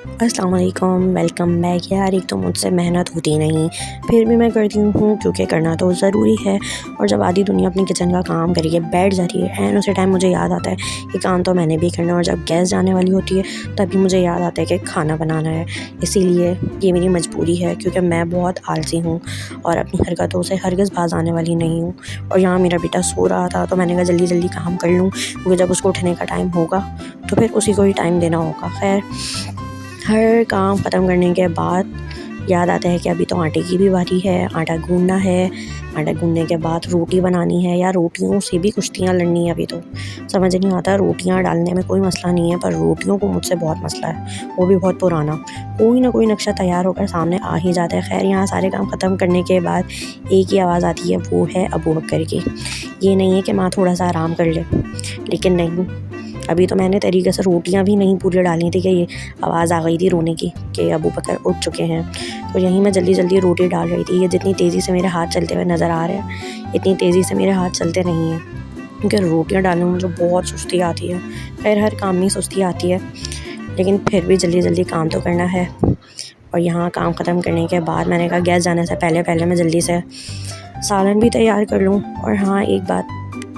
अस्सलाम वालेकुम, welcome back. यार एक तो मुझसे मेहनत होती नहीं, फिर भी मैं करती हूँ क्योंकि करना तो ज़रूरी है। और जब आधी दुनिया अपनी किचन का काम करके बैठ जाती है एंड उसी टाइम मुझे याद आता है कि काम तो मैंने भी करना है। और जब गैस जाने वाली होती है तभी मुझे याद आता है कि खाना बनाना है। इसीलिए ये मेरी मजबूरी है क्योंकि मैं बहुत आलसी हूँ और अपनी हरकतों से हरगिज़ बाज आने वाली नहीं हूँ। और यहाँ मेरा बेटा सो रहा था तो मैंने कहा जल्दी जल्दी काम कर लूँ क्योंकि जब उसको उठने का टाइम होगा तो फिर उसी को ही टाइम देना होगा। खैर, हर काम ख़त्म करने के बाद याद आता है कि अभी तो आटे की भी बारी है, आटा गूँधना है। आटा गूँधने के बाद रोटी बनानी है। या रोटियों से भी कुश्तियाँ लड़नी है। अभी तो समझ नहीं आता, रोटियाँ डालने में कोई मसला नहीं है पर रोटियों को मुझसे बहुत मसला है, वो भी बहुत पुराना। कोई ना कोई नक्शा तैयार होकर सामने आ ही जाता है। खैर, यहाँ सारे काम ख़त्म करने के बाद एक ही आवाज़ आती है, वो है अबू बकर की। ये नहीं है कि माँ थोड़ा सा आराम कर ले, लेकिन नहीं, अभी तो मैंने तरीके से रोटियां भी नहीं पूरी डाली थी कि ये आवाज़ आ गई थी रोने की कि अबू बकर उठ चुके हैं। तो यहीं मैं जल्दी जल्दी रोटी डाल रही थी। ये जितनी तेज़ी से मेरे हाथ चलते हुए नज़र आ रहे हैं, इतनी तेज़ी से मेरे हाथ चलते नहीं हैं क्योंकि रोटियां डालने में मुझे बहुत सुस्ती आती है। खैर, हर काम में सुस्ती आती है, लेकिन फिर भी जल्दी जल्दी काम तो करना है। और यहाँ काम ख़त्म करने के बाद मैंने कहा गैस जाने से पहले पहले मैं जल्दी से सालन भी तैयार कर लूँ। और हाँ, एक बात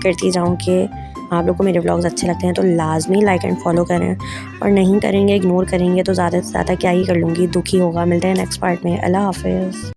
करती जाऊँ कि आप लोग को मेरे व्लॉग्स अच्छे लगते हैं तो लाजमी लाइक एंड फॉलो करें, और नहीं करेंगे, इग्नोर करेंगे तो ज़्यादा से ज़्यादा क्या ही कर लूँगी, दुखी होगा। मिलते हैं नेक्स्ट पार्ट में। अल्लाह हाफ़िज़।